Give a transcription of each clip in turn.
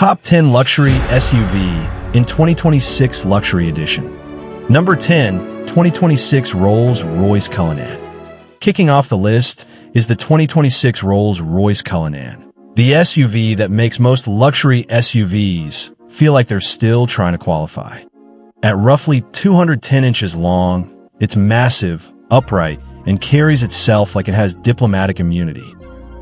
Top 10 Luxury SUV in 2026 Luxury Edition. Number 10, 2026 Rolls Royce Cullinan. Kicking off the list is the 2026 Rolls Royce Cullinan, the SUV that makes most luxury SUVs feel like they're still trying to qualify. At roughly 210 inches long, it's massive, upright, and carries itself like it has diplomatic immunity.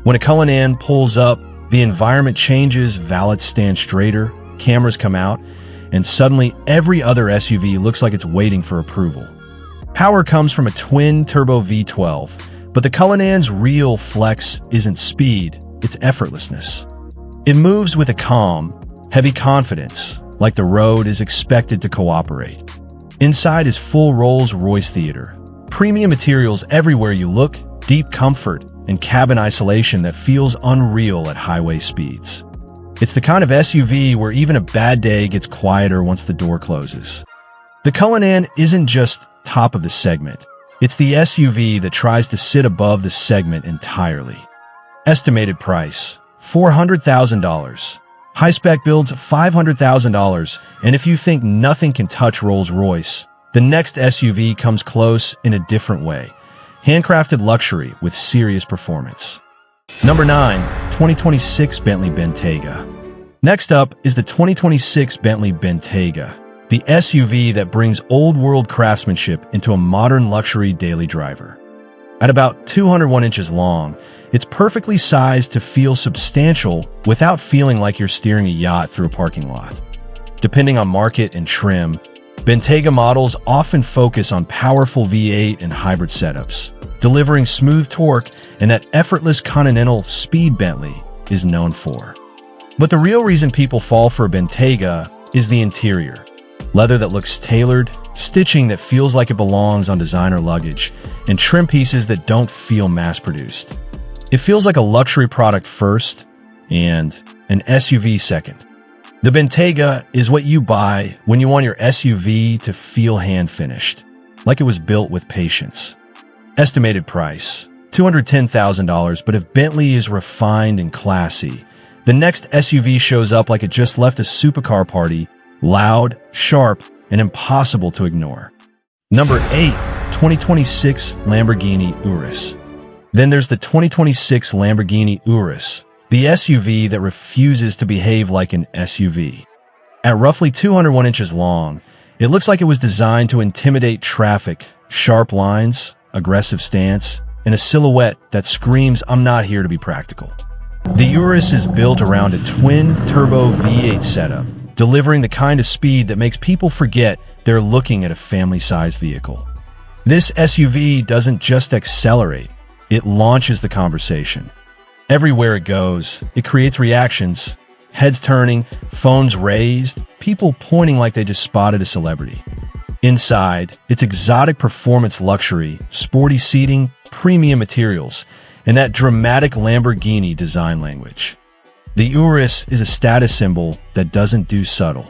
When a Cullinan pulls up, the environment changes, valets stand straighter, cameras come out, and suddenly every other SUV looks like it's waiting for approval. Power comes from a twin-turbo V12, but the Cullinan's real flex isn't speed, it's effortlessness. It moves with a calm, heavy confidence, like the road is expected to cooperate. Inside is full Rolls Royce theater. Premium materials everywhere you look, deep comfort, and cabin isolation that feels unreal at highway speeds. It's the kind of SUV where even a bad day gets quieter once the door closes. The Cullinan isn't just top of the segment. It's the SUV that tries to sit above the segment entirely. Estimated price, $400,000. High-spec builds, $500,000. And if you think nothing can touch Rolls-Royce, the next SUV comes close in a different way. Handcrafted luxury with serious performance. Number 9, 2026 Bentley Bentayga. Next up is the 2026 Bentley Bentayga, the SUV that brings old-world craftsmanship into a modern luxury daily driver. At about 201 inches long, it's perfectly sized to feel substantial without feeling like you're steering a yacht through a parking lot. Depending on market and trim, Bentayga models often focus on powerful V8 and hybrid setups, delivering smooth torque and that effortless continental speed Bentley is known for. But the real reason people fall for a Bentayga is the interior. Leather that looks tailored, stitching that feels like it belongs on designer luggage, and trim pieces that don't feel mass-produced. It feels like a luxury product first and an SUV second. The Bentayga is what you buy when you want your SUV to feel hand-finished, like it was built with patience. Estimated price, $210,000, but if Bentley is refined and classy, the next SUV shows up like it just left a supercar party, loud, sharp, and impossible to ignore. Number 8, 2026 Lamborghini Urus. Then there's the 2026 Lamborghini Urus, the SUV that refuses to behave like an SUV. At roughly 201 inches long, it looks like it was designed to intimidate traffic, sharp lines, aggressive stance, and a silhouette that screams, "I'm not here to be practical." The Urus is built around a twin-turbo V8 setup, delivering the kind of speed that makes people forget they're looking at a family-sized vehicle. This SUV doesn't just accelerate, it launches the conversation. Everywhere it goes, it creates reactions, heads turning, phones raised, people pointing like they just spotted a celebrity. Inside, it's exotic performance luxury, sporty seating, premium materials, and that dramatic Lamborghini design language. The Urus is a status symbol that doesn't do subtle.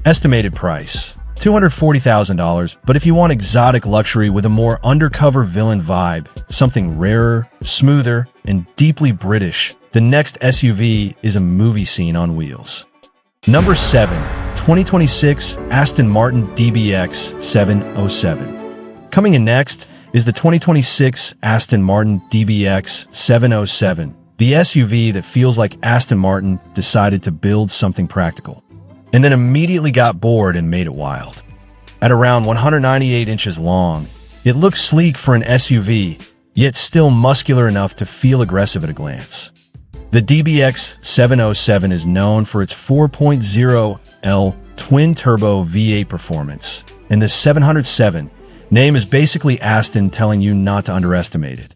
Estimated price, $240,000, but if you want exotic luxury with a more undercover villain vibe, something rarer, smoother, and deeply British, the next SUV is a movie scene on wheels. Number 7, 2026 Aston Martin DBX 707. Coming in next is the 2026 Aston Martin DBX 707, the SUV that feels like Aston Martin decided to build something practical, and then immediately got bored and made it wild. At around 198 inches long, it looks sleek for an SUV, yet still muscular enough to feel aggressive at a glance. The DBX 707 is known for its 4.0L twin-turbo V8 performance, and the 707 name is basically Aston telling you not to underestimate it.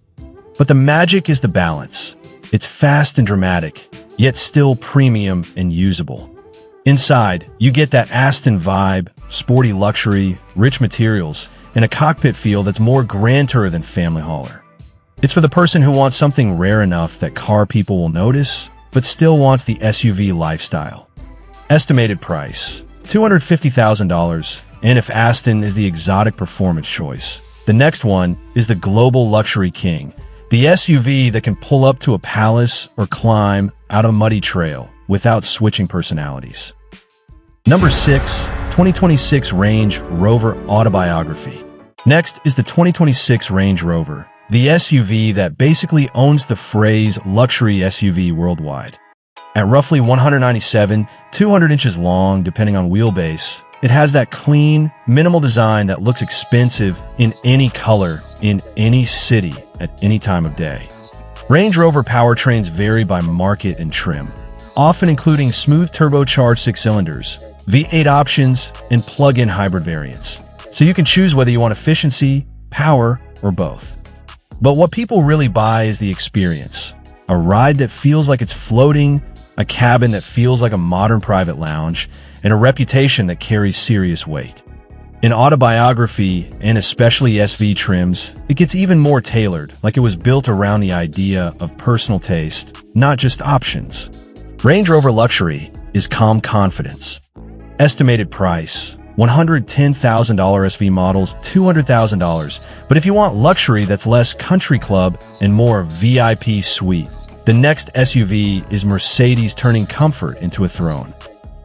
But the magic is the balance. It's fast and dramatic, yet still premium and usable. Inside, you get that Aston vibe, sporty luxury, rich materials, and a cockpit feel that's more grandeur than family hauler. It's for the person who wants something rare enough that car people will notice, but still wants the SUV lifestyle. Estimated price, $250,000, and if Aston is the exotic performance choice, the next one is the global luxury king, the SUV that can pull up to a palace or climb out a muddy trail without switching personalities. Number 6, 2026 Range Rover Autobiography. Next is the 2026 Range Rover, the SUV that basically owns the phrase luxury SUV worldwide. At roughly 197, 200 inches long, depending on wheelbase, it has that clean, minimal design that looks expensive in any color, in any city, at any time of day. Range Rover powertrains vary by market and trim, often including smooth turbocharged 6 cylinders, V8 options, and plug-in hybrid variants. So you can choose whether you want efficiency, power, or both. But what people really buy is the experience. A ride that feels like it's floating, a cabin that feels like a modern private lounge, and a reputation that carries serious weight. In Autobiography, and especially SV trims, it gets even more tailored, like it was built around the idea of personal taste, not just options. Range Rover Luxury is calm confidence. Estimated price, $110,000 SV models, $200,000. But if you want luxury that's less country club and more VIP suite, the next SUV is Mercedes turning comfort into a throne.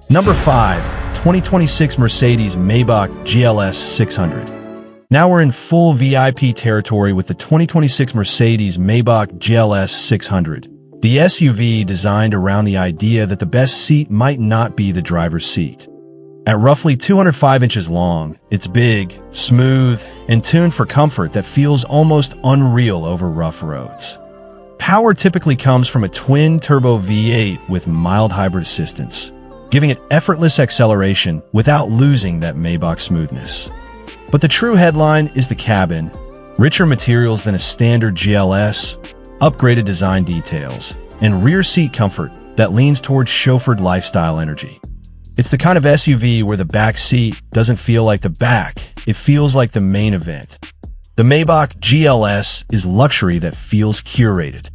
Number 5, 2026 Mercedes Maybach GLS 600. Now we're in full VIP territory with the 2026 Mercedes Maybach GLS 600. The SUV designed around the idea that the best seat might not be the driver's seat. At roughly 205 inches long, it's big, smooth, and tuned for comfort that feels almost unreal over rough roads. Power typically comes from a twin-turbo V8 with mild hybrid assistance, giving it effortless acceleration without losing that Maybach smoothness. But the true headline is the cabin. Richer materials than a standard GLS, upgraded design details, and rear seat comfort that leans towards chauffeured lifestyle energy. It's the kind of SUV where the back seat doesn't feel like the back, it feels like the main event. The Maybach GLS is luxury that feels curated.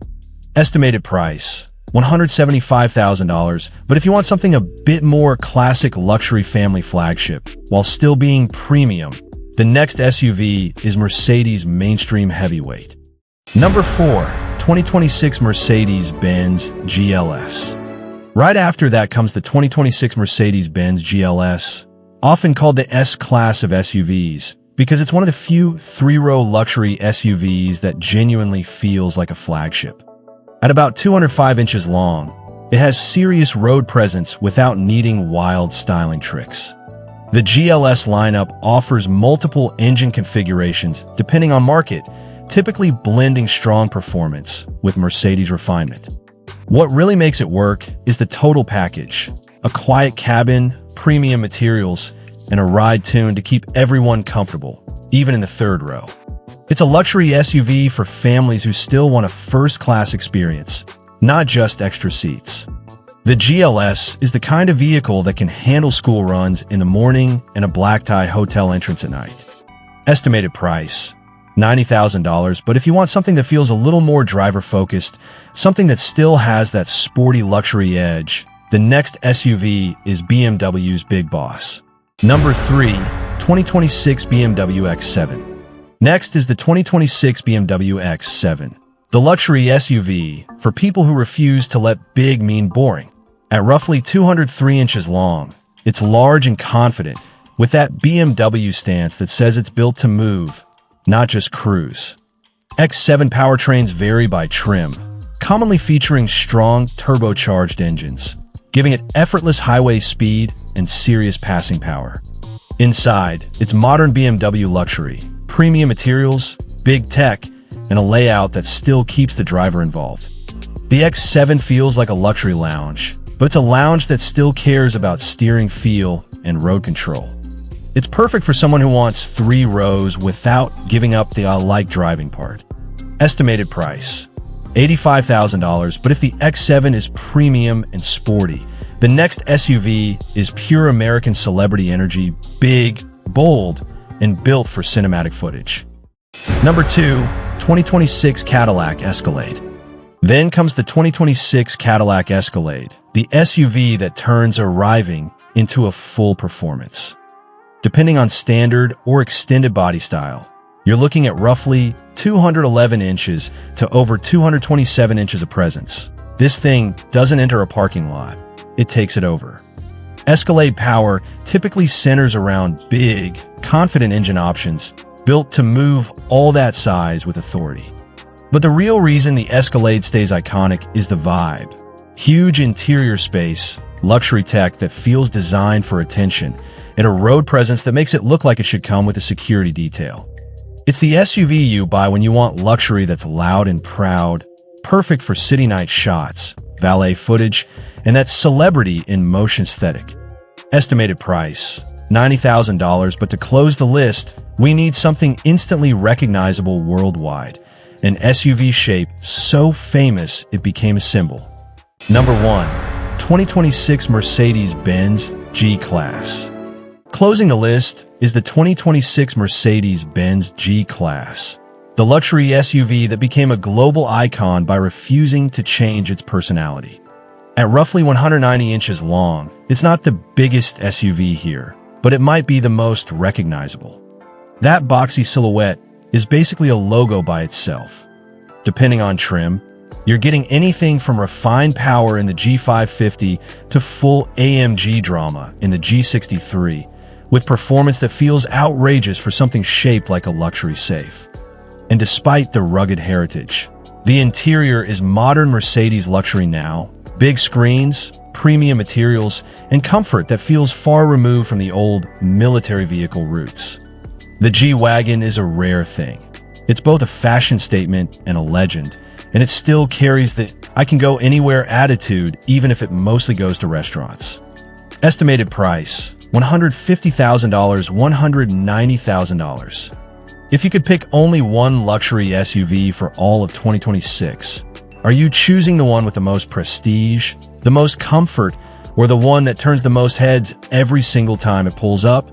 Estimated price, $175,000, but if you want something a bit more classic luxury family flagship, while still being premium, the next SUV is Mercedes mainstream heavyweight. Number 4, 2026 Mercedes Benz GLS. Right after that comes the 2026 Mercedes Benz GLS, often called the S-Class of SUVs, because it's one of the few 3-row luxury SUVs that genuinely feels like a flagship. At about 205 inches long, it has serious road presence without needing wild styling tricks. The GLS lineup offers multiple engine configurations depending on market, typically blending strong performance with Mercedes refinement. What really makes it work is the total package: a quiet cabin, premium materials, and a ride tuned to keep everyone comfortable, even in the third row. It's a luxury SUV for families who still want a first-class experience, not just extra seats. The GLS is the kind of vehicle that can handle school runs in the morning and a black-tie hotel entrance at night. Estimated price, $90,000, but if you want something that feels a little more driver-focused, something that still has that sporty luxury edge, the next SUV is BMW's Big Boss. Number 3, 2026 BMW X7. Next is the 2026 BMW X7, the luxury SUV for people who refuse to let big mean boring. At roughly 203 inches long, it's large and confident, with that BMW stance that says it's built to move, not just cruise. X7 powertrains vary by trim, commonly featuring strong turbocharged engines, giving it effortless highway speed and serious passing power. Inside, it's modern BMW luxury, premium materials, big tech, and a layout that still keeps the driver involved. The X7 feels like a luxury lounge, but it's a lounge that still cares about steering feel and road control. It's perfect for someone who wants 3 rows without giving up the I like driving part. Estimated price, $85,000, but if the X7 is premium and sporty, the next SUV is pure American celebrity energy, big, bold, and built for cinematic footage. Number 2, 2026 Cadillac Escalade. Then comes the 2026 Cadillac Escalade, the SUV that turns arriving into a full performance. Depending on standard or extended body style, you're looking at roughly 211 inches to over 227 inches of presence. This thing doesn't enter a parking lot. it takes it over. Escalade power typically centers around big, confident engine options built to move all that size with authority. But the real reason the Escalade stays iconic is the vibe. Huge interior space, luxury tech that feels designed for attention, and a road presence that makes it look like it should come with a security detail. It's the SUV you buy when you want luxury that's loud and proud, perfect for city night shots, valet footage, and that celebrity in motion aesthetic. Estimated price, $90,000, but to close the list, we need something instantly recognizable worldwide. An SUV shape so famous it became a symbol. Number 1. 2026 Mercedes Benz G Class. Closing the list is the 2026 Mercedes Benz G Class, the luxury SUV that became a global icon by refusing to change its personality. At roughly 190 inches long, it's not the biggest SUV here, but it might be the most recognizable. That boxy silhouette is basically a logo by itself. Depending on trim, you're getting anything from refined power in the G550 to full AMG drama in the G63, with performance that feels outrageous for something shaped like a luxury safe. And despite the rugged heritage, the interior is modern Mercedes luxury now. Big screens, premium materials, and comfort that feels far removed from the old military vehicle roots. The G-Wagon is a rare thing. It's both a fashion statement and a legend, and it still carries the "I can go anywhere" attitude, even if it mostly goes to restaurants. Estimated price, $150,000, $190,000. If you could pick only one luxury SUV for all of 2026, are you choosing the one with the most prestige, the most comfort, or the one that turns the most heads every single time it pulls up?